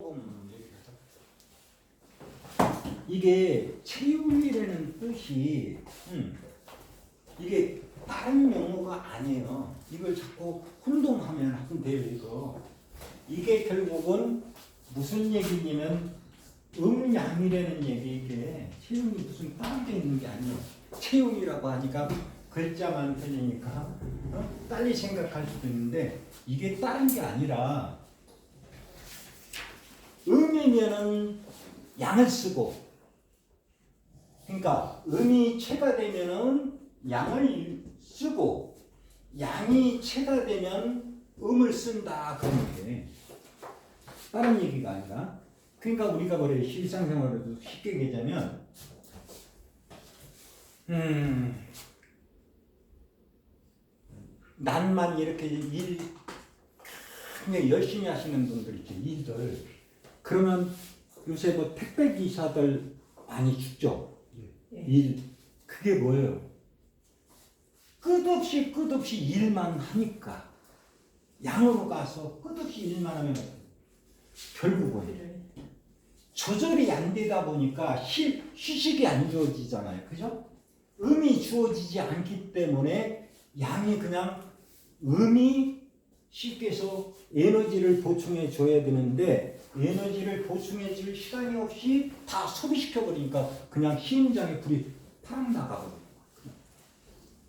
조금 얘기하자. 이게 채용이라는 뜻이 이게 다른 용어가 아니에요. 이걸 자꾸 혼동하면 안 돼요. 이게 결국은 무슨 얘기냐면 음양이라는 얘기. 이게 채용이 무슨 다른 게 있는 게 아니에요. 채용이라고 하니까 글자만 틀리니까 빨리 생각할 수도 있는데 이게 다른 게 아니라 음이면은 양을 쓰고, 그러니까 음이 체가 되면은 양을 쓰고 양이 체가 되면 음을 쓴다 그런 게 다른 얘기가 아니라. 그러니까 우리가 뭐래 일상생활에도 쉽게 얘기하자면 난만 이렇게 일 그냥 열심히 하시는 분들 있죠. 일들. 그러면 요새 뭐 택배 기사들 많이 죽죠. 일. 그게 뭐예요? 끝없이 일만 하니까 양으로 가서 끝없이 일만 하면 결국은 조절이 안 되다 보니까 휴식이 안 주어지잖아요. 그죠? 음이 주어지지 않기 때문에 양이 그냥 음이 쉽게 해서 에너지를 보충해 줘야 되는데 에너지를 보충해 줄 시간이 없이 다 소비시켜 버리니까 그냥 심장에 불이 팍 나가버려요.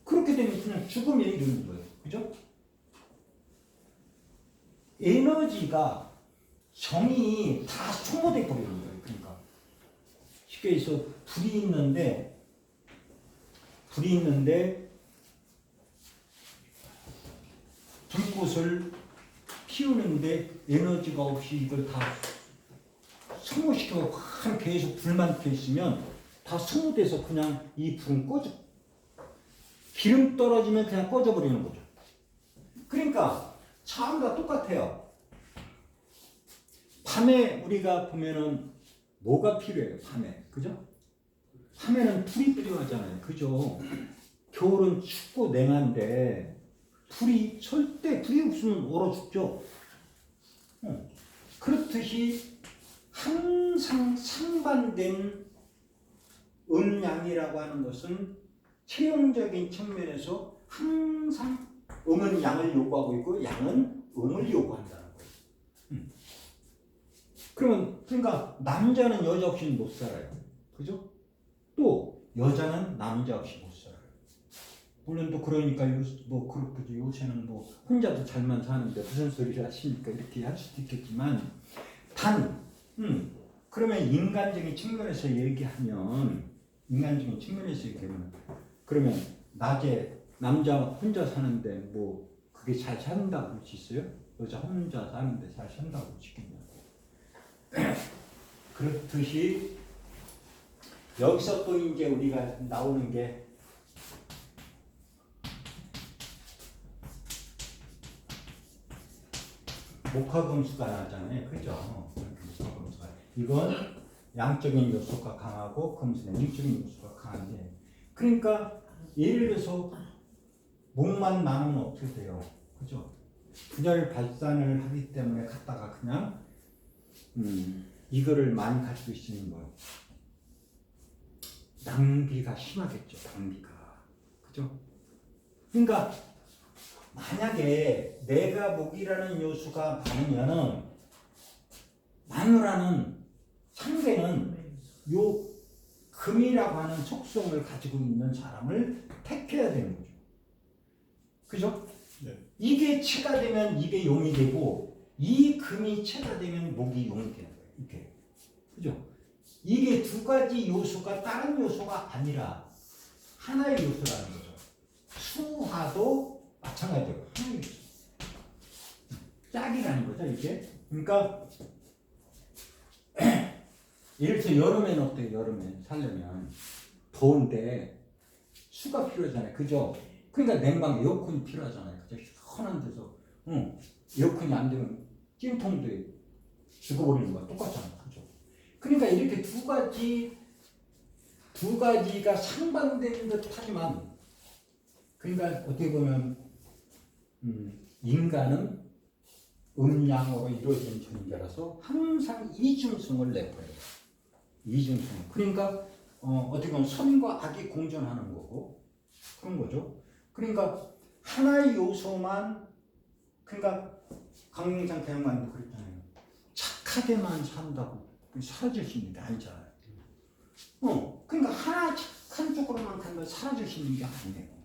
그렇게 되면 그냥 죽음에 이르는 거예요. 그죠? 에너지가 정이 다 소모돼 버리는 거예요. 그러니까 쉽게 해서 불이 있는데 불꽃을 피우는데 에너지가 없이 이걸 다 소모시켜 계속 불만 켜 있으면 다 소모돼서 그냥 이 불은 꺼져. 기름 떨어지면 그냥 꺼져버리는 거죠. 그러니까 차음과 똑같아요. 밤에 우리가 보면은 뭐가 필요해요? 밤에. 그죠? 밤에는 불이 필요하잖아요. 그죠? 겨울은 춥고 냉한데 절대 불이 없으면 얼어 죽죠. 그렇듯이 항상 상반된 음양이라고 하는 것은 체형적인 측면에서 항상 음은 양을 요구하고 있고 양은 음을 요구한다는 거예요. 그러니까 남자는 여자 없이는 못 살아요. 그죠? 또 여자는 남자 없이 못 살아요. 물론 또 그러니까 뭐 그렇죠. 요새는 뭐 혼자도 잘만 사는데 무슨 소리를 하십니까? 이렇게 할 수도 있겠지만 그러면 인간적인 측면에서 얘기하면 그러면 낮에 남자 혼자 사는데 뭐 그게 잘 산다고 볼 수 있어요? 여자 혼자 사는데 잘 산다고 볼 수 있겠냐고. 그렇듯이 여기서 또 이제 우리가 나오는 게 목화금수가 나잖아요. 그죠? 목화금수가. 이건 양적인 요소가 강하고 금수는 일적인 요소가 강한데, 그러니까 예를 들어서 목만 나면 어떻게 돼요? 그죠? 분열 발산을 하기 때문에 갖다가 그냥 이거를 많이 가지고 있는 거예요. 낭비가 심하겠죠. 낭비가. 그죠? 그러니까 만약에 내가 목이라는 요소가 많으면은 마누라는 상대는 요 금이라고 하는 속성을 가지고 있는 사람을 택해야 되는 거죠. 그죠? 네. 이게 체가 되면 이게 용이 되고 이 금이 체가 되면 목이 용이 되는 거예요. 이렇게. 그죠? 이게 두 가지 요소가 다른 요소가 아니라 하나의 요소라는 거죠. 수화도 마찬가지예요. 하나의 요소. 짝이라는 거죠, 이게. 그러니까 예를 들어 여름에는 어때요? 여름에 살려면 더운데 수가 필요하잖아요. 그죠? 그러니까 냉방 에어컨이 필요하잖아요. 그죠? 시원한 데서. 에어컨이 안 되면 찜통도 죽어버리는 거랑 똑같잖아요. 그죠? 그러니까 이렇게 두 가지가 상반된 듯 하지만, 그러니까 어떻게 보면 인간은 음양으로 이루어진 존재라서 항상 이중성을 내버려요. 이중성. 그러니까 어떻게 보면 선과 악이 공존하는 거고 그런 거죠. 그러니까 하나의 요소만 그러니까 강릉장 대형만도 그랬잖아요. 착하게만 산다고 사라질 수 있는 게 아니잖아요. 그러니까 하나 착한 쪽으로만 간다 사라질 수 있는 게 아니에요.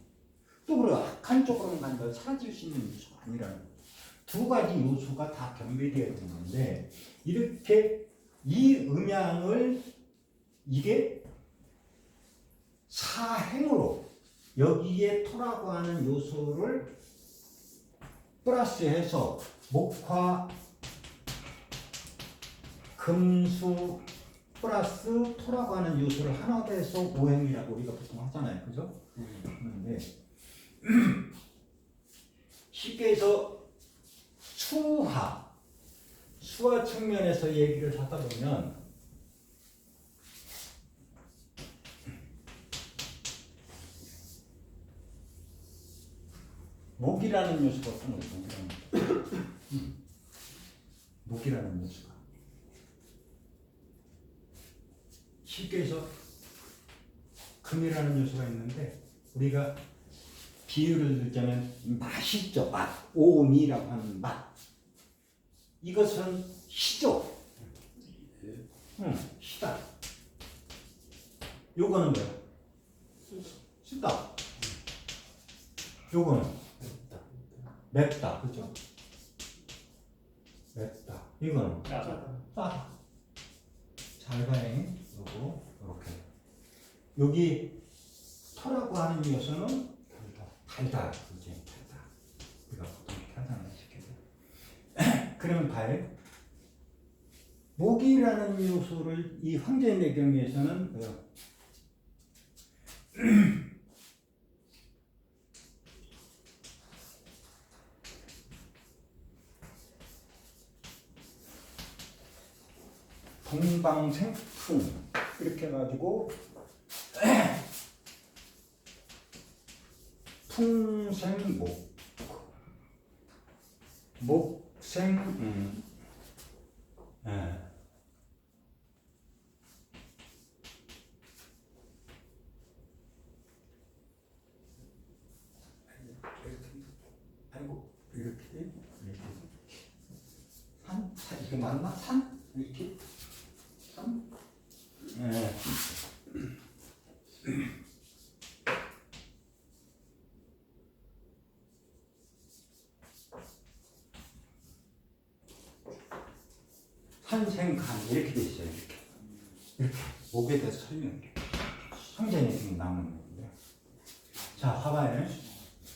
또 그래 악한 쪽으로만 간다 사라질 수 있는 요소가 아니라는 거예요. 두 가지 요소가 다 겸비되어 있는 건데 이렇게 이 음양을 이게 사행으로 여기에 토라고 하는 요소를 플러스해서 목화 금수 플러스 토라고 하는 요소를 하나 더해서 오행이라고 우리가 보통 하잖아요. 그죠? 그런데 쉽게 해서 수화 측면에서 얘기를 하다 보면 목이라는 요소가 어떤 거죠? 목이라는 요소가 쉽게 해서 금이라는 요소가 있는데 우리가 비유를 들자면 맛있죠. 맛. 오미라고 하는 맛. 이것은 시죠. 시다. 요거는 뭐야? 쓰다. 요거는 맵다. 그죠? 맵다. 이거는 싸다. 잘 봐요. 요거 이렇게. 여기 토라고 하는 요소는 달다. 그죠? 달다. 우리가 보통 이렇게 하잖아요. 그러면 봐요. 목이라는 요소를 이 황제인의 경우에서는 동방생풍 이렇게 해가지고 풍생목 목생 아이고 이렇게 산 이게 맞나 산 이렇게 산 산생간 이렇게 돼 있어요. 이렇게 목에 대해서 설명해. 성전에 지금 나오는 건데. 자, 봐봐요.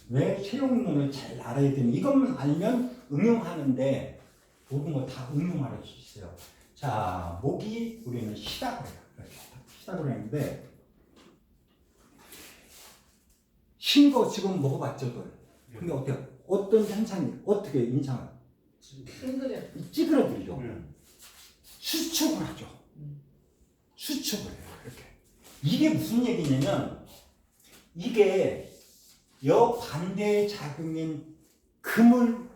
왜 채용론을 잘 알아야 되는 이것만 알면 응용하는데 모든 거 다 응용할 수 있어요. 자, 목이 우리는 시다고 해요. 이렇게 시다고 했는데 신 거 지금 먹어봤죠, 근데 어떤 현상이 어떻게 인상을 찌그러들죠. 수축을 하죠. 수축을 해요. 이렇게. 이게 무슨 얘기냐면 이게 여반대의 작용인 금을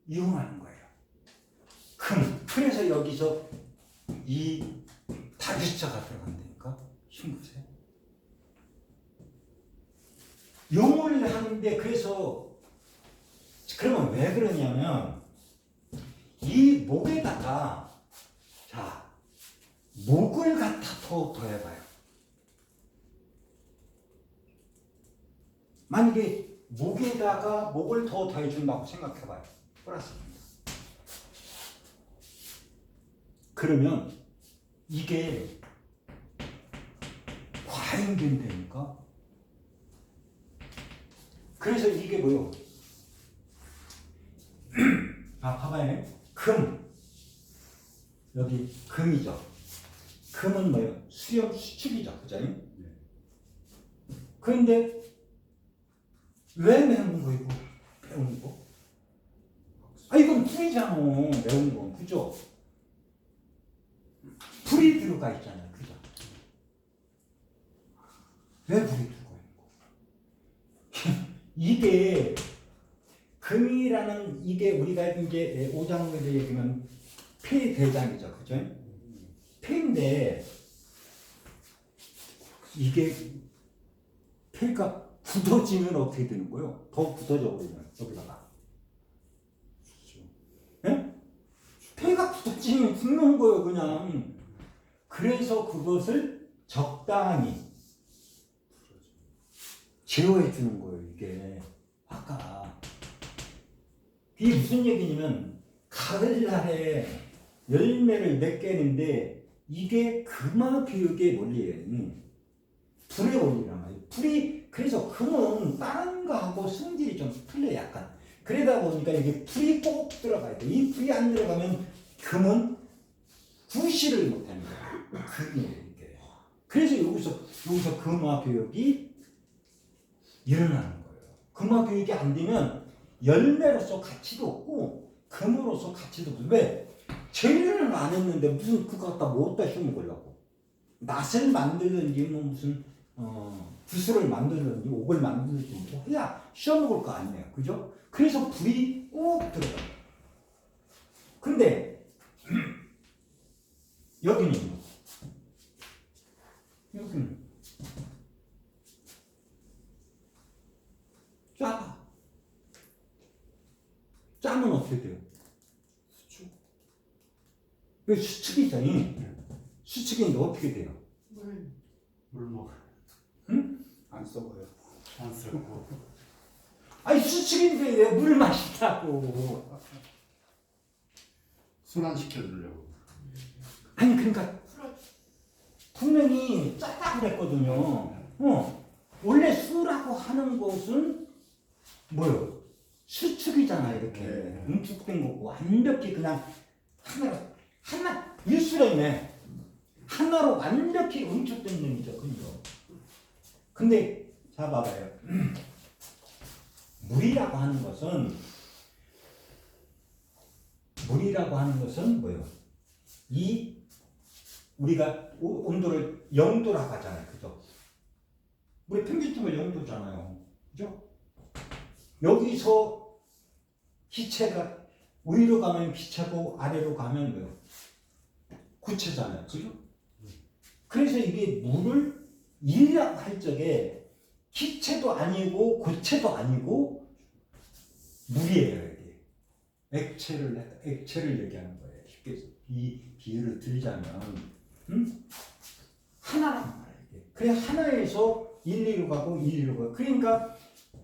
이용하는 거예요. 금. 그래서 여기서 이 다교자가 들어간다니까. 신구세. 용을 하는데 그래서 그러면 왜 그러냐면 이 목에다가 자 목을 갖다 더해봐요. 만약에 목에다가 목을 더 더해준다고 생각해봐요. 플러스입니다. 그러면 이게 과잉된다니까. 그래서 이게 뭐요? 봐봐요. 금. 여기 금이죠. 금은 뭐예요? 수염 수축이죠. 그죠? 그런데 왜 매운 거 이거? 매운 거? 이건 풀이잖아. 매운 거. 그죠? 불이 들어가 있잖아요. 그죠? 왜 불이 들어가 있는 거? 이게 금이라는 이게 우리가 이제 오장으로 얘기하면 폐대장이죠. 그죠? 폐인데 이게 폐가 굳어지면 어떻게 되는 거예요? 더 굳어져 버리면 여기다가. 예? 폐가 굳어지면 죽는 거예요, 그냥. 그래서 그것을 적당히 제어해 주는 거예요, 이게. 아까. 이게 무슨 얘기냐면, 가을날에 열매를 맺겠는데, 이게 금화교육의 원리예요. 불의 원리란 말이에요. 불이, 그래서 금은 다른 거하고 성질이 좀 틀려, 약간. 그러다 보니까 이게 불이 꼭 들어가야 돼. 이 불이 안 들어가면 금은 구실을 못 하는 거예요. 금이에요, 이게. 그래서 여기서 금화교육이 일어나는 거예요. 금화교육이 안 되면 열매로서 가치도 없고 금으로서 가치도 없고. 왜? 재료는 안 했는데 무슨 그거 갖다 못 씌워 먹으려고. 낫을 만들든지 뭐 무슨 구슬을 만들든지 옥을 만들든지 뭐 해야 씌워 먹을 거 아니에요. 그죠? 그래서 불이 꼭 들어가요. 근데 여기는 작아. 짜면 어떻게 돼요? 수축. 이거 수축이잖아요. 수축인데 어떻게 돼요? 물 먹어요. 응? 안 썩어요. 안 썩고. 아니 수축인데 왜 물 마시다고? 순환시켜주려고. 아니 그러니까 분명히 짰다고 그랬거든요. 원래 수라고 하는 것은 뭐요? 수축이잖아요. 이렇게 응축된 거고 완벽히 그냥 하나 일수라네. 하나로 완벽히 응축된 놈이죠. 그죠? 근데 자 봐봐요. 물이라고 하는 것은 뭐예요? 이 우리가 온도를 0도라고 하잖아요. 그죠? 우리 평균점을 0도잖아요. 그죠? 여기서 기체가 위로 가면 기체고 아래로 가면 뭐예요? 구체잖아요. 그죠? 그래서 이게 물을 일이라고 할 적에 기체도 아니고 고체도 아니고 물이에요. 이게. 액체를 얘기하는 거예요. 쉽게 이 비유를 드리자면 하나란 말이에요. 이게. 그래 하나에서 1, 2로 가고 1, 2로 가고 그러니까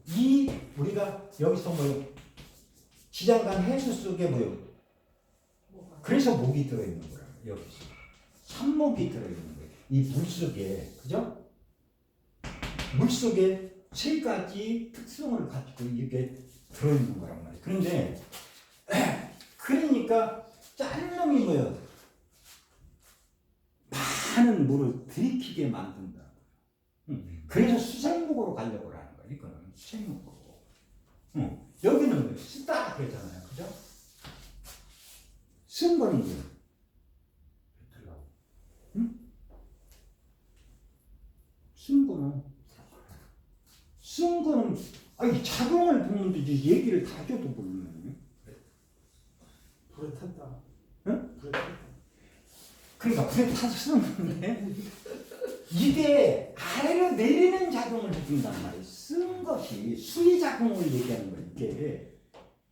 이 우리가 여기서 뭐요? 지장간 해수 속에 뭐요? 그래서 목이 들어있는 거예요. 여기서 산목이 들어있는 거예요. 이 물속에 그죠? 물속에 세 가지 특성을 가지고 이게 들어있는 거란 말이에요. 그런데 그러니까 짠 놈이 뭐예요? 많은 물을 들이키게 만든다. 그래서 수생목으로 가려고 하는 거예요. 이거는 수생목으로. 여기는 뭐예요? 쓰다 그러잖아요. 그죠? 쓴 거는 뭐예요? 쓴 거는 아니 작용을 보면 되지 얘기를 다 줘도 모르네. 불에 탔다. 응? 불에 탔다. 그러니까 불에 타서 쓰는데 이게 아래로 내리는 작용을 해준단 말이에요. 쓴 것이 수위 작용을 얘기하는 거예요. 이게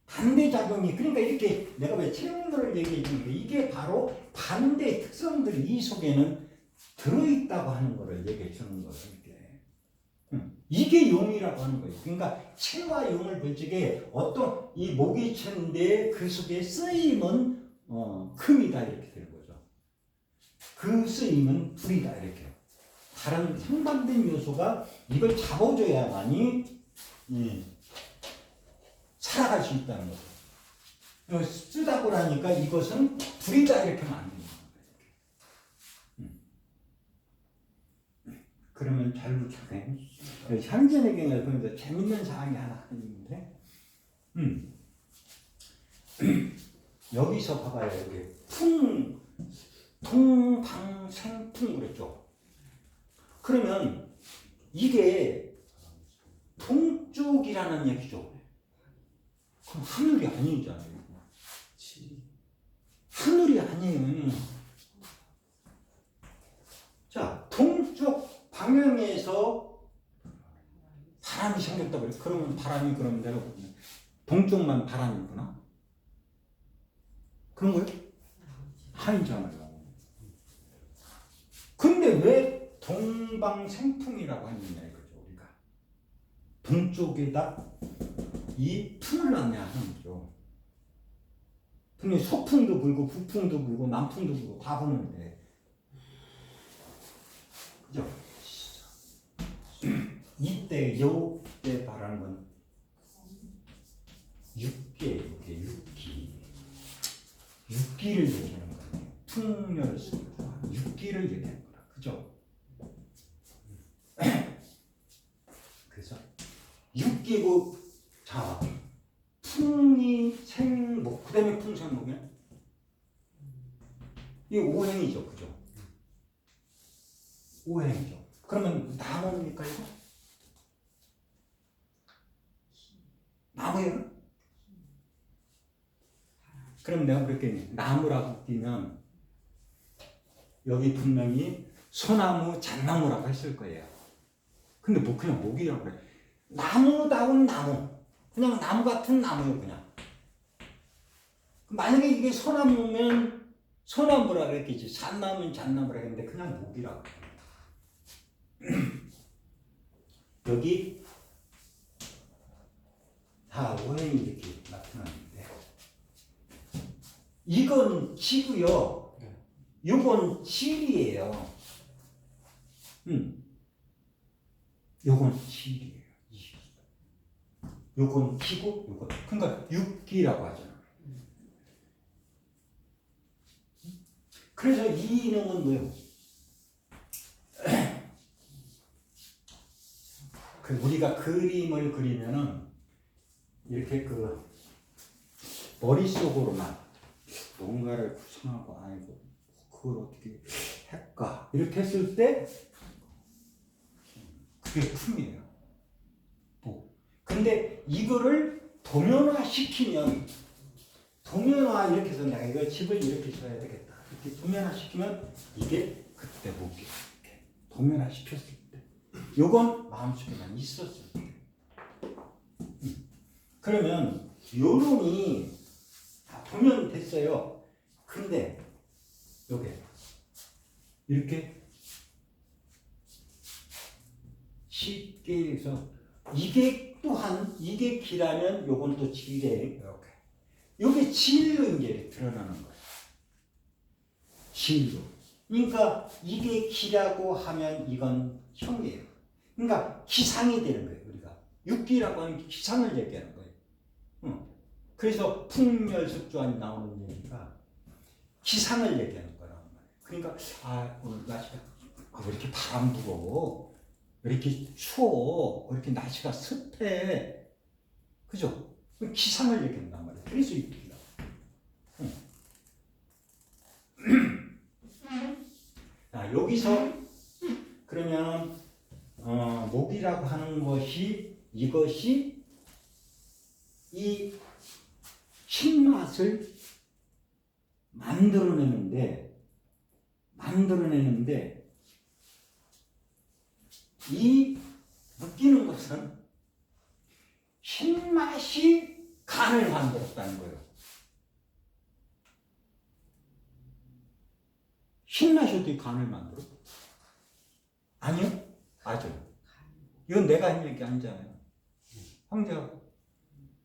반대 작용이 그러니까 이렇게 내가 왜 체험론을 얘기해 주는데 이게 바로 반대 특성들이 이 속에는 들어있다고 하는 거를 얘기해 주는 거예요. 이게 용이라고 하는 거예요. 그러니까 체와 용을 볼 적에 어떤 이 모기체인데 그 속에 쓰임은 금이다 이렇게 되는 거죠. 그 쓰임은 불이다 이렇게. 다른 상반된 요소가 이걸 잡아줘야만이 살아갈 수 있다는 거죠. 쓰다고 하니까 이것은 불이다 이렇게 만드는 거예요. 그러면 잘 붙여요. 현재내경에 보니까 재밌는 사항이 하나 있는데, 여기서 봐봐요. 여기 통방생풍 그랬죠. 그러면 이게 동쪽이라는 얘기죠. 그럼 하늘이 아니잖아요. 칠이. 하늘이 아니에요. 자, 동쪽 방향에서 바람이 생겼다 그래. 그러면 바람이 그럼 내가 보기엔 동쪽만 바람이구나. 그런 거예요? 아니잖아요. 근데 왜 동방생풍이라고 하느냐 이거죠. 우리가 동쪽에다 이 풍을 안내하는 거죠. 근데 서풍도 불고 북풍도 불고 남풍도 불고 다 부는데, 그죠? 이때 요때 바라는 건 육기를 얘기하는 거예요. 풍렬을 쓰는 거, 육기를 얘기하는 거라, 그죠? 그래서 육기고, 자, 풍이 생목, 그 다음에 풍생목이야? 이게 오행이죠, 그죠? 오행이죠. 그러면 나무입니까, 이거? 나무예요? 그럼 내가 그렇게 나무라고 끼면 여기 분명히 소나무, 잣나무라고 했을 거예요. 근데 뭐 그냥 목이라고 그래. 나무다운 나무. 그냥 나무 같은 나무요, 그냥. 만약에 이게 소나무면 소나무라 그랬겠지. 잣나무면 잣나무라 했는데 그냥 목이라고. 여기 다 오행이 이렇게 나타나는데, 이건 지고요. 요건 질이에요. 요건 질이에요. 요건 기고, 요건. 그러니까 육기라고 하잖아. 그래서 이 이놈은 뭐예요? 우리가 그림을 그리면은 이렇게 그 머릿속으로만 뭔가를 구성하고, 아이고 그걸 어떻게 할까 이렇게 했을 때 그게 품이에요. 뭐. 근데 이거를 도면화시키면, 도면화 이렇게 해서 내가 이거 집을 이렇게 써야 되겠다 이렇게 도면화시키면 이게 그때 목이 이렇게 도면화시켰을 때, 요건 마음속에만 있었을 때. 그러면 요놈이 다 도면 됐어요. 근데 요게 이렇게 쉽게 해서 이게 또한 이게 기라면 요건 또 질이에요. 이렇게 요게 질로 이제 드러나는 거예요. 질로. 그러니까 이게 기라고 하면 이건 형이에요. 그러니까 기상이 되는 거예요. 우리가 육기라고 하는 기상을 얘기하는 거예요. 그래서 풍멸습조안이 나오는 얘기가 기상을 얘기하는 거란 말이에요. 그러니까 오늘 날씨가 왜 이렇게 바람 불어? 왜 이렇게 추워? 왜 이렇게 날씨가 습해? 그죠? 기상을 얘기한단 말이에요. 그래서 육기다. 자, 여기서 그러면 목이라고 하는 것이, 이것이 이 신맛을 만들어내는데 이 느끼는 것은 신맛이 간을 만들었다는 거예요. 신맛이 어떻게 간을 만들어? 아니요? 맞아요. 이건 내가 한 얘기 아니잖아요. 황제가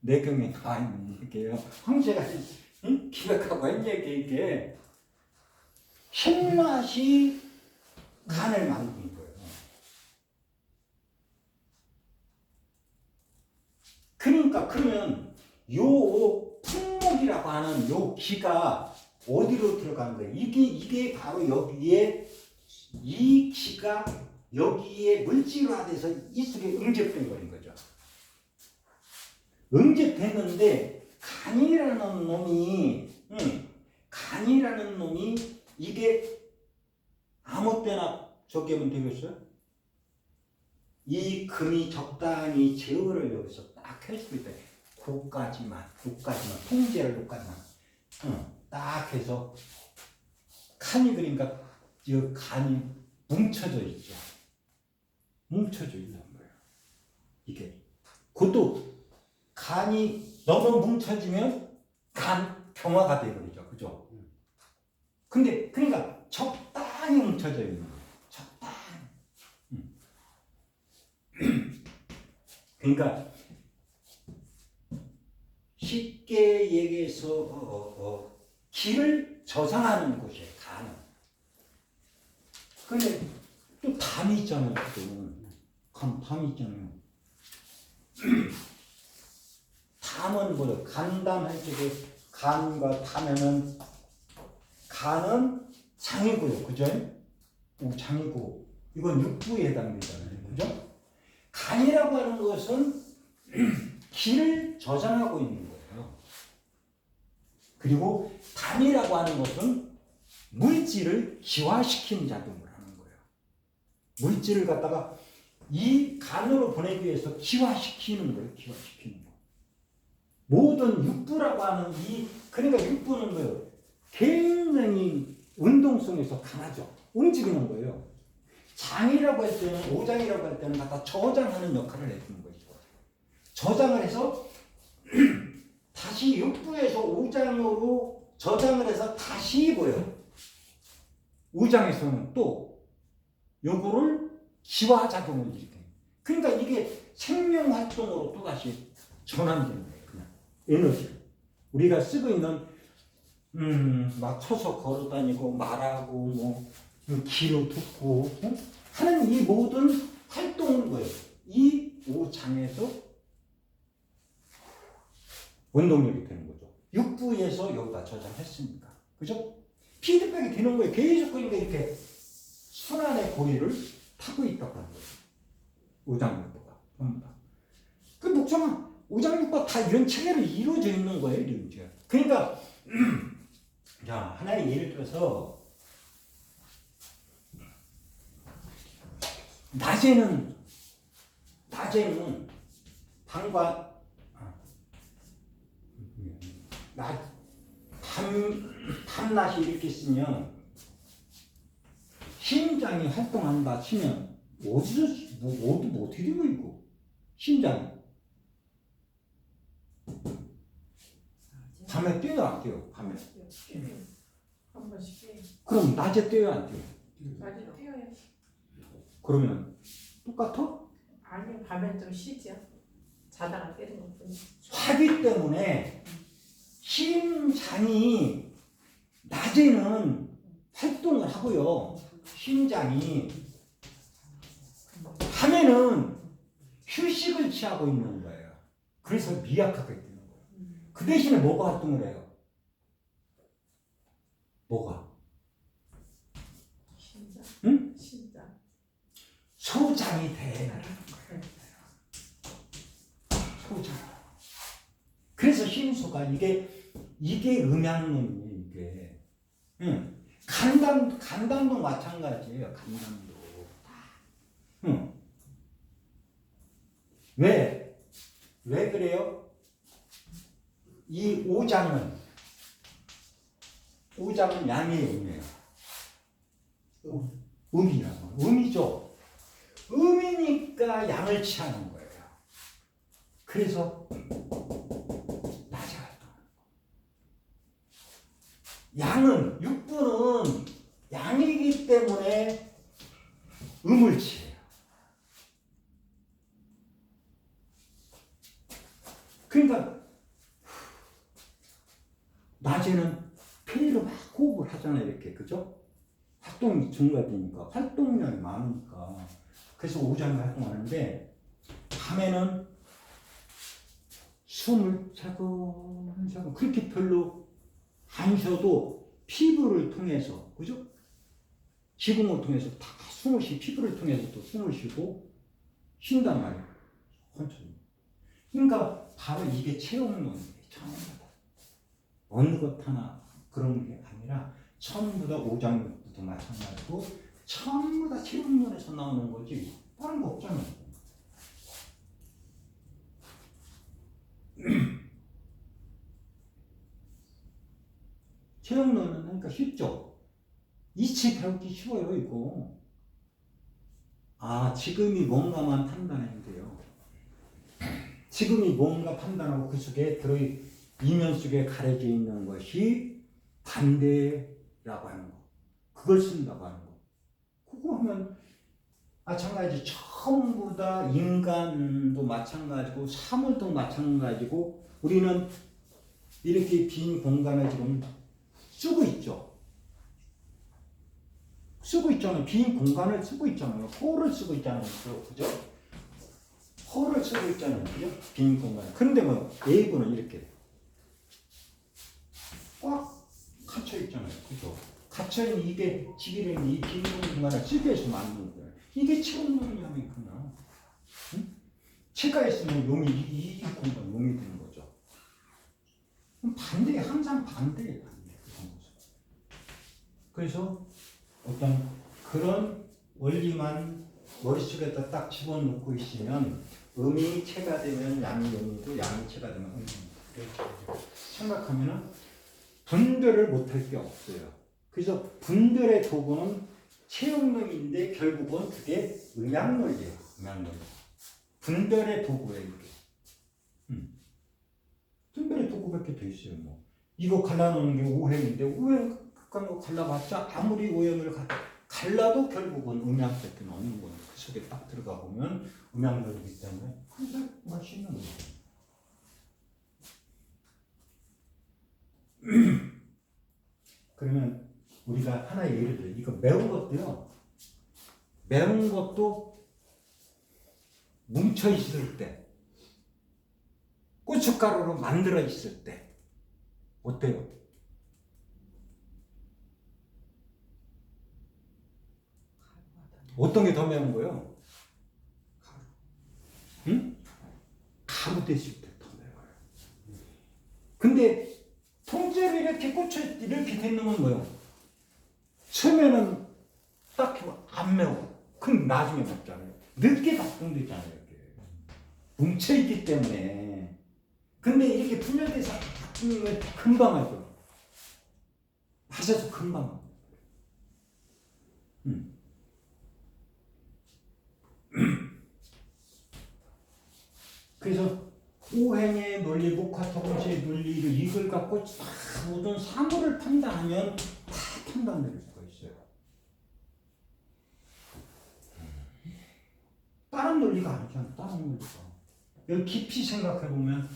내경에 나와 있는 얘기예요. 황제가 기획하고 한 얘기, 이게 신맛이 간을 만드는 거예요. 그러니까 그러면 요 풍목이라고 하는 요 기가 어디로 들어가는 거예요? 이게 바로 여기에, 이 기가 여기에 물질화돼서 이 속에 응접된 거인 거죠. 응접됐는데 간이라는 놈이 이게 아무 때나 저기 하면 되겠어요? 이 금이 적당히 제어를 여기서 딱 할 수 있다. 요까지만 통제를 요까지만 딱 해서 칸이 그러니까 이 간이 뭉쳐져 있죠. 뭉쳐져 있는 거예요. 이게 그것도 간이 너무 뭉쳐지면 간 경화가 되어버리죠. 그죠? 근데 그러니까 적당히 뭉쳐져 있는 거예요. 적당히. 그러니까 쉽게 얘기해서 기를 저장하는 곳이에요. 간은. 근데 또 담이 있잖아요. 담이 있잖아요. 담은 뭐예요? 간담할 적에 간과 담에는 간은 장이고요. 그죠? 장이고 이건 육부에 해당되잖아요. 그죠? 간이라고 하는 것은 기를 저장하고 있는 거예요. 그리고 담이라고 하는 것은 물질을 기화시키는 작용을 하는 거예요. 물질을 갖다가 이 간으로 보내기 위해서 기화시키는 거예요. 기화시키는 거. 모든 육부라고 하는 그러니까 육부는 뭐예요? 굉장히 운동성에서 강하죠. 움직이는 거예요. 장이라고 할 때는, 오장이라고 할 때는 갖다 저장하는 역할을 해주는 거죠. 저장을 해서 다시 육부에서 오장으로 저장을 해서 다시 뭐예요? 오장에서는 또 요거를 기화작용을 일으켜요. 그러니까 이게 생명활동으로 또다시 전환되는 거예요. 그냥 에너지. 우리가 쓰고 있는 막 서서 걸어다니고 말하고 뭐 귀로 듣고 하는 이 모든 활동은 뭐예요? 이 오장에서 원동력이 되는 거죠. 육부에서 여기다 저장했으니까. 그죠? 피드백이 되는 거예요. 계속 그러니까 이렇게 순환의 고리를 타고 있다고 하는 거예요. 오장육부가 전부 다. 그 목적은 오장육부가 다 이런 체계로 이루어져 있는 거예요. 이루어져. 그러니까 자, 하나의 예를 들어서 낮에는 방과 밤낮이 이렇게 있으면 심장이 활동한다 치면 어디서 뭐 어떻게 되고 있고 심장이 밤에 뛰어요 안 뛰어요? 밤에 한 번씩 뛰어요. 그럼 낮에 뛰어요 안 뛰어요? 낮에 뛰어요. 그러면 똑같아? 아니요, 밤엔 좀 쉬죠. 자다가 깨는 것뿐이. 하기 때문에 심장이 낮에는 활동을 하고요. 심장이 밤에는 휴식을 취하고 있는 거예요. 그래서 미약하게 되는 거예요. 그 대신에 뭐가 활동을 해요? 뭐가? 심장. 응? 심장. 소장이 되는 거예요. 소장. 그래서 힘수가 이게 음양론이에요. 이게. 응. 간담도 마찬가지예요. 간담도. 응. 왜 그래요? 이 오장은 양의 음이에요. 음이라고. 음이죠. 음이니까 양을 취하는 거예요. 그래서 낮에 활동하는 거. 양은 육부는 양이기 때문에 음을 취해요. 그러니까 낮에는 폐로 막 호흡을 하잖아요. 이렇게 그죠? 활동이 증가되니까 활동량이 많으니까 그래서 오장이 활동하는데 밤에는 숨을 차근차근 그렇게 별로 안 쉬어도 피부를 통해서 그죠? 지붕을 통해서 다 숨을 피부를 통해서 또 숨을 쉬고 쉰단 말이에요. 천천히. 그러니까 바로 이게 체험론이에요. 전부 다. 어느 것 하나 그런 게 아니라 전부 다 오장육부도 마찬가지고 전부 다 체험론에서 나오는 거지 다른 거 없잖아요. 체육론은 그러니까 쉽죠. 이치 배우기 쉬워요 이거. 아 지금이 뭔가만 판단하면 돼요. 지금이 뭔가 판단하고 그 속에 이면 속에 가려져 있는 것이 반대라고 하는 거. 그걸 쓴다고 하는 거. 그거 하면 마찬가지 전부 다 인간도 마찬가지고 사물도 마찬가지고 우리는 이렇게 빈 공간을 지금 쓰고 있죠. 쓰고 있잖아요. 빈 공간을 쓰고 있잖아요. 홀을 쓰고 있잖아요. 그죠? 홀을 쓰고 있잖아요. 그죠? 빈 공간. 그런데 뭐 A분은 이렇게 꽉 갇혀 있잖아요. 그죠? 갇혀있는 이게 지기는 이 빈 공간을 쓰기 위해서 만든 거예요. 이게 체험론이라면 그냥 응? 체가 있으면 용이 이 공간 용이 되는 거죠. 그럼 반대 항상 반대예요. 그래서 어떤 그런 원리만 머릿속에다 딱 집어넣고 있으면 음이 체가 되면 양이 용이고 양이 체가 되면 음이 이렇게 생각하면은 분별을 못할 게 없어요. 그래서 분별의 도구는 체육론인데 결국은 그게 음양론이에요. 음양론. 분별의 도구예요 이게. 분별의 도구밖에 돼 있어요. 뭐 이거 갈라놓는 게 오행인데 오행 갈라봤자 아무리 오행을 갈라도 결국은 음양밖에 없는 거예요. 그 속에 딱 들어가 보면 음양론이기 때문에 항상 맛있는 거예요. 그러면 우리가 하나의 예를 들어 이거 매운 것도요. 매운 것도 뭉쳐 있을 때 고춧가루로 만들어 있을 때 어때요? 어떤 게 더 매운 거예요? 응? 가루 됐을 때 더 매워요. 근데 통째로 이렇게 꽂혀 이렇게 된 놈은 뭐예요? 처음에는 딱히 안 매워. 그럼 나중에 먹잖아요. 늦게 작동되잖아요. 이렇게 뭉쳐있기 때문에. 근데 이렇게 분열돼서 작동은 금방 하죠. 맞아서 금방 하죠. 그래서 오행의 논리, 목화토공시의 논리를 이걸 갖고 다 모든 사물을 판단하면 다 판단될 수가 있어요. 다른 논리가 아니잖아. 다른 논리가. 여기 깊이 생각해 보면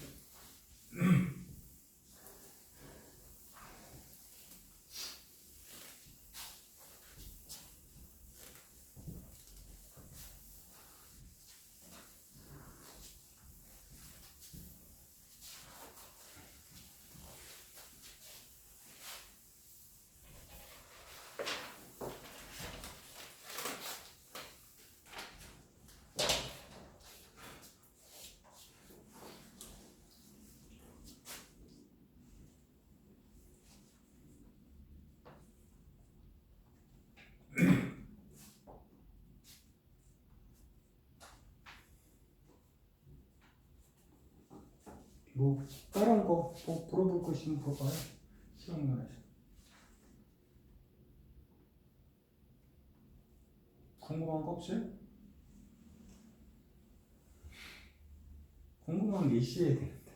뭐 다른 거 뭐 물어볼 거 있으면 물어봐요. 시험관에서. 궁금한 거 없어요? 궁금한 게 있어야 되는데.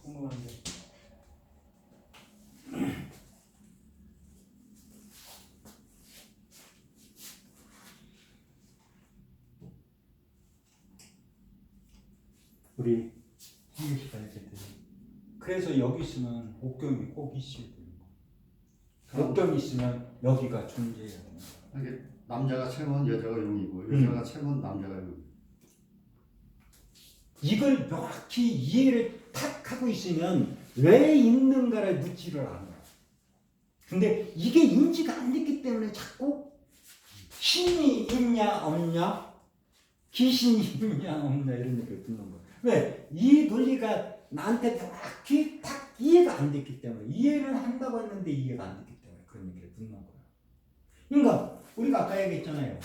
궁금한 게. 우리 한국 시간에 했더니 그래서 여기 있으면 옥경이 꼭 있어야 되는 거. 옥경이 있으면 여기가 존재해야 되는 거. 이게 남자가 채면 여자가 용이고 여자가 채면 남자가 용. 이걸 명확히 이해를 탁 하고 있으면 왜 있는가를 묻지를 않아요. 근데 이게 인지가 안 됐기 때문에 자꾸 신이 있냐 없냐, 귀신이 있냐 없냐 이런 얘기를 듣는 거예요. 왜? 이 논리가 나한테 명확히 딱 이해가 안 됐기 때문에, 이해를 한다고 했는데 이해가 안 됐기 때문에 그런 얘기를 듣는 거예요. 그러니까 우리가 아까 얘기했잖아요.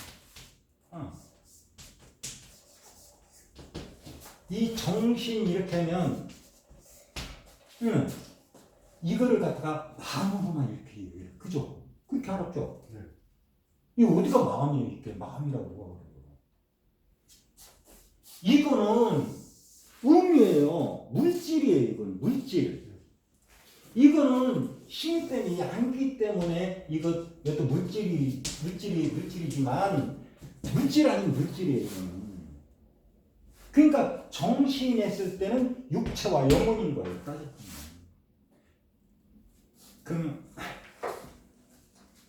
이 정신 이렇게 하면 응. 이거를 갖다가 마음으로만 이렇게 얘기해요. 그죠? 그렇게 알았죠? 네. 이거 어디가 마음이에요? 이렇게 마음이라고. 이거는 음이에요. 물질이에요. 이건 물질. 이거는 신 때문에 양기 때문에 이것도 물질이지만 물질 아닌 물질이에요. 이거는. 그러니까 정신이 했을 때는 육체와 영혼인 거예요. 그럼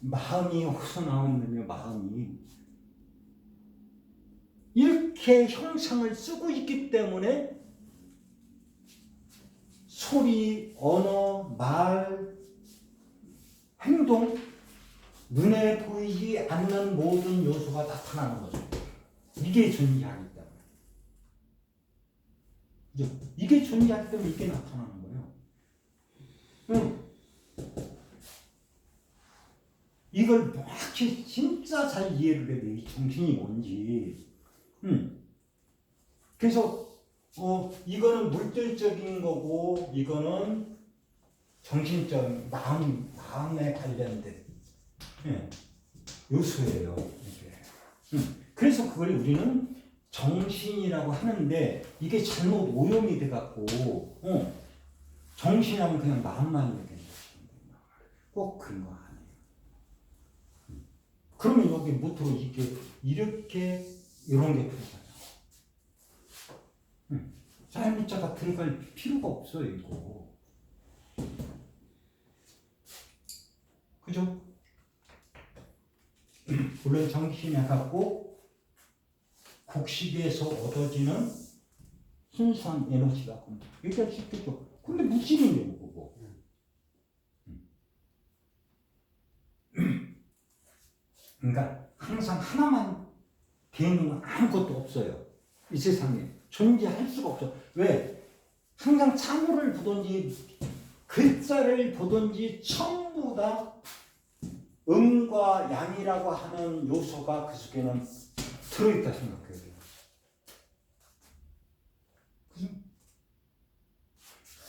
마음이 어디서 나오느냐? 마음이 이렇게 형상을 쓰고 있기 때문에 소리, 언어, 말, 행동, 눈에 보이지 않는 모든 요소가 나타나는 거죠. 이게 존재하기 때문에. 그죠? 이게 존재하기 때문에 이게 나타나는 거예요. 이걸 정확히 진짜 잘 이해를 해야 돼. 이 정신이 뭔지. 그래서 이거는 물질적인 거고 이거는 정신적 마음에 관련된 요소예요. 이게. 그래서 그걸 우리는 정신이라고 하는데 이게 잘못 오염이 돼갖고 정신하면 그냥 마음만 얘기하는 꼭 그런 거 아니에요. 그러면 여기 무토로 이렇게 이런 게 들어가요. 자연문자가 들어갈 필요가 없어요, 이거. 그죠? 물론 정신이 갖고 곡식에서 얻어지는 순수한 에너지가 얘기할 수 있겠죠. 근데 물질인데 그거. 그러니까 항상 하나만 되는 건 아무것도 없어요. 이 세상에 존재할 수가 없어. 왜? 항상 참호를 보든지 글자를 보든지 전부 다 음과 양이라고 하는 요소가 그 속에는 들어있다 생각해야 돼요.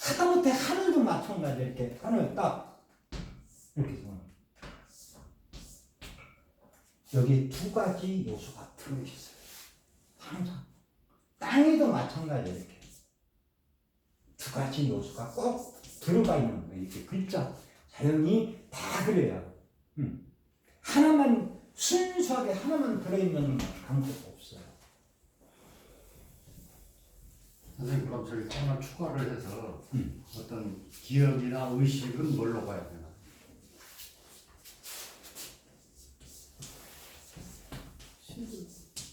하다못해 하늘도 마찬가지. 이렇게 하늘 딱 이렇게 해서 여기 두 가지 요소가 들어있어요. 항상 땅에도 마찬가지. 이렇게 두 가지 요소가 꼭 들어가 있는 거예요. 이렇게 글자 자연이 다 그래요. 하나만 순수하게 하나만 들어있는 방법 없어요. 선생님 그럼 저기 하나 추가를 해서 어떤 기억이나 의식은 뭘로 봐야 되나?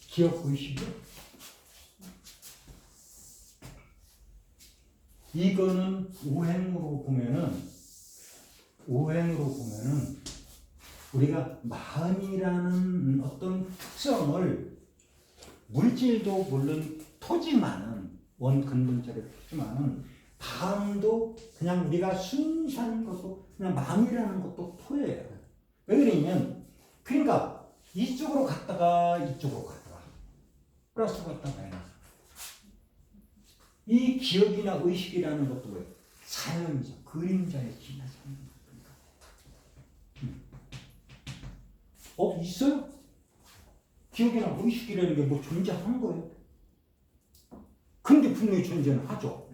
기억 의식이요? 이거는 오행으로 보면은 우리가 마음이라는 어떤 특성을 물질도 물론 토지만은 원근본적인 토지만은 마음도 그냥 우리가 순수한 것도 그냥 마음이라는 것도 토예요. 왜 그러냐면 그러니까 이쪽으로 갔다가 이쪽으로 갔다가 플러스 갔다가 마이너스. 이 기억이나 의식이라는 것도 뭐예요? 자연이죠. 그림자에 지나서 하는 겁니다. 있어요? 기억이나 의식이라는 게 뭐 존재하는 거예요? 근데 분명히 존재는 하죠.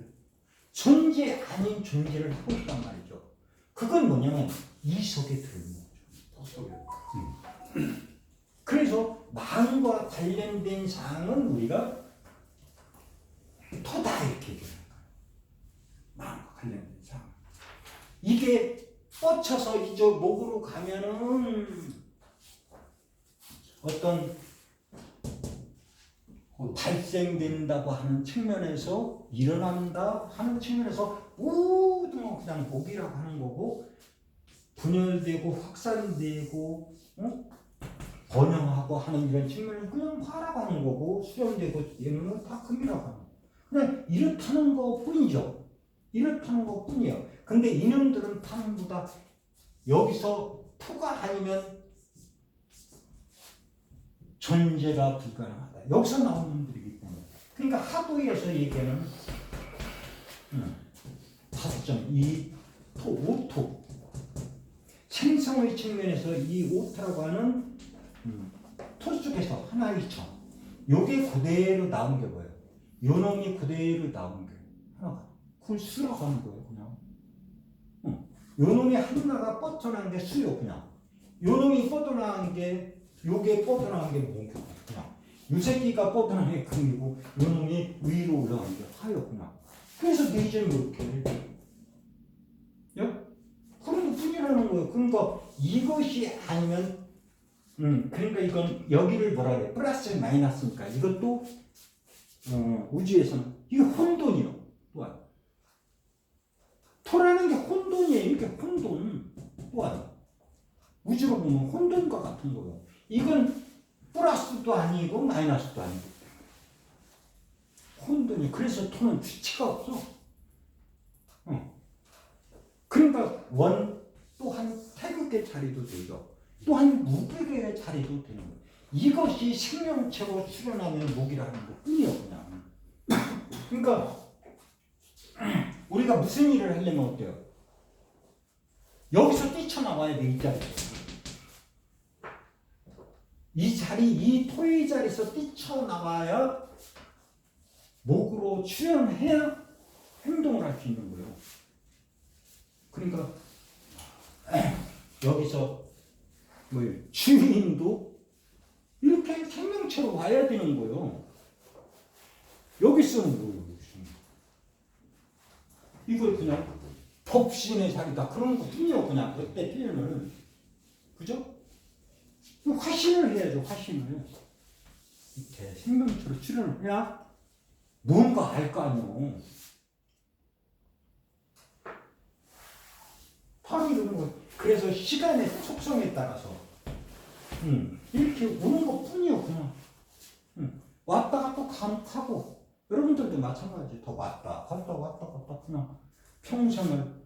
존재 아닌 존재를 하고 있단 말이죠. 그건 뭐냐면 이 속에 들어있는 거죠. 속에. 그래서 마음과 관련된 사항은 우리가 토다 이렇게 얘기하는 거예요. 마음과 관련된 사항. 이게 뻗쳐서 이저 목으로 가면은 어떤 발생된다고 하는 측면에서 일어난다 하는 측면에서 모든 건 그냥 목이라고 하는 거고 분열되고 확산되고 번영하고 하는 이런 측면은 그냥 화라고 하는 거고 수렴되고 이런 건 다 금이라고 하는 거고 그냥 이렇다는 거 뿐이죠. 이렇다는 거 뿐이에요. 근데 이놈들은 전부 다 여기서 토가 아니면 존재가 불가능하다. 여기서 나온 놈들이기 때문에. 그러니까 하도에서 얘기하는 5점. 이 토, 오토. 생성의 측면에서 이 오토라고 하는 토 쪽에서 하나의 점. 요게 그대로 나온 게 뭐예요? 요 놈이 그대로 나온 게 하나가. 그걸 쓸어가는 거예요, 그냥. 요 놈이 하나가 뻗어나간 게 수요, 그냥. 요 놈이 뻗어나간 게, 요게 뻗어나간 게 뭐고, 그냥. 요 새끼가 뻗어나간 게 금이고, 요 놈이 위로 올라간 게 화요, 그냥. 그래서 네 점이 이렇게. 야? 그런 거 뿐이라는 거예요. 그러니까 이것이 아니면, 그러니까 이건 여기를 뭐라 그래? 플러스 마이너스니까 이것도 우주에서는 이게 혼돈이요. 또한 토라는 게 혼돈이에요. 이게 혼돈. 또한 우주로 보면 혼돈과 같은 거예요. 이건 플러스도 아니고 마이너스도 아니고 혼돈이. 그래서 토는 주체가 없어. 그러니까 원 또한 태극의 자리도 되죠. 또한 무극의 자리도 되는 거예요. 이것이 생명체로 출현하는 목이라는 것뿐이요, 그냥. 그러니까 우리가 무슨 일을 하려면 어때요? 여기서 뛰쳐나와야 돼, 이 자리에서. 이 자리, 이 토의 자리에서 뛰쳐나와야 목으로 출현해야 행동을 할 수 있는 거예요. 그러니까 여기서 뭐 주인도 이렇게 생명체로 와야 되는 거예요. 여기서는 뭐예요? 이걸 그냥 법신의 자리다 그런 거 뿐이요. 그냥 그때 표현을. 그죠? 화신을 해야죠. 화신을. 이렇게 생명체로 출현을 해야 뭔가 알 거 아니에요. 바로 이러는 거예요. 그래서 시간의 속성에 따라서 이렇게 오는 것 뿐이요. 그냥 왔다가 또 가고 여러분들도 마찬가지. 더 왔다 갔다 그냥 평생을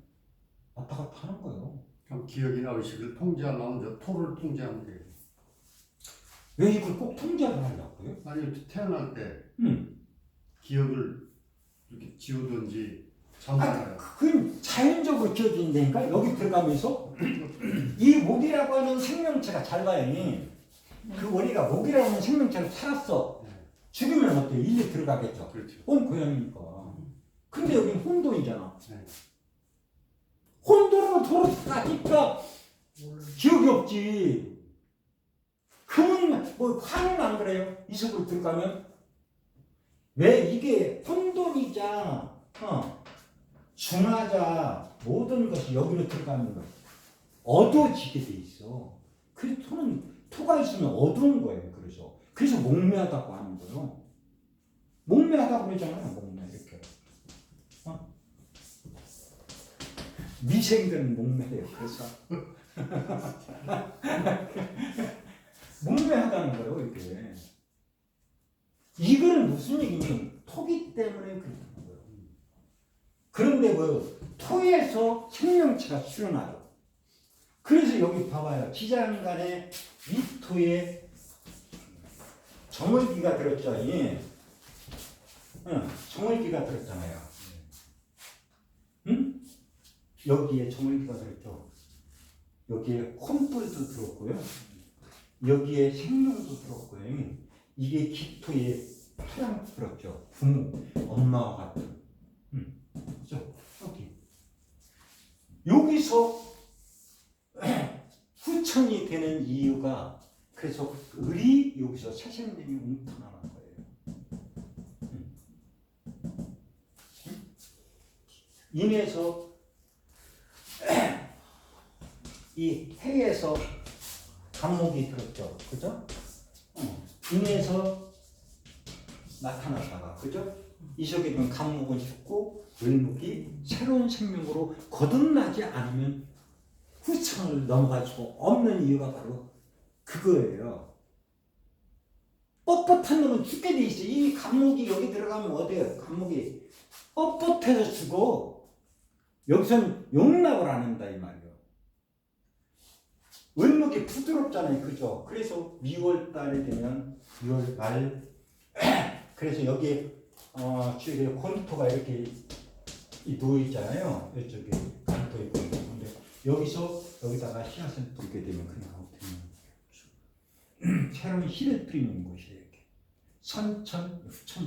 왔다 갔다 하는 거예요. 그럼 기억이나 의식을 통제하려면 저 토를 통제하면 돼요. 왜 이걸 꼭 통제를 하려고요? 아니 태어날 때 기억을 이렇게 지우든지 전환해요. 그건 자연적으로 지어진다니까. 여기 들어가면서 이 목이라고 하는 생명체가 잘 봐요. 그 원리가 목이라고 하는 생명체를 살았어. 죽으면 어때요? 일리 들어가겠죠. 그렇죠. 온 고양이니까. 근데 여기는 혼돈이잖아. 네. 혼돈으로 돌아가니까 기억이 없지. 금은 뭐 화는 안 그래요? 이 속으로 들어가면 왜 이게 혼돈이자 중하자 모든 것이 여기로 들어가는 거 어두워지게 돼 있어. 그래서 토가 있으면 어두운 거예요. 그래서 목매하다고 하는 거예요. 목매하다고 그러잖아요. 목매 이렇게. 미생들은 목매해요. 그래서 목매하다는 거예요. 이게. 이거는 무슨 얘기냐면 토기 때문에 그렇다는 거예요. 그런데 토에서 생명체가 출현하죠. 그래서 여기 봐봐요. 지장간에 이 토에 정월기가 들었죠. 정월기가 들었잖아요. 응? 여기에 정월기가 들었죠. 여기에 혼불도 들었고요. 여기에 생명도 들었고요. 이게 기토에 토양도 들었죠. 부모, 엄마와 같은. 그죠? 여기서 후천이 되는 이유가 그래서 을이 여기서 사생님이 웅터나는 거예요. 인해서 이 해에서 간목이 들었죠. 그죠? 인해서 나타났다가 그죠? 이 속에 있는 간목은 죽고 을목이 새로운 생명으로 거듭나지 않으면 후천을 넘어갈 수가 없는 이유가 바로 그거예요. 뻣뻣한 놈은 죽게 돼 있어. 이 간목이 여기 들어가면 어때요? 간목이 뻣뻣해서 죽어. 여기서는 용납을 안 한다 이 말이에요. 을목이 부드럽잖아요. 그죠? 그래서 2월 달이 되면 2월 말 그래서 여기에 주위에 곤토가 이렇게 이 누워 있잖아요. 이쪽에 가르쳐 있고 근데 여기서 여기다가 씨앗을 뿌리게 되면 그냥 어떻게 새로운 씨를 뿌리는 곳이에요. 이렇게 선천 후천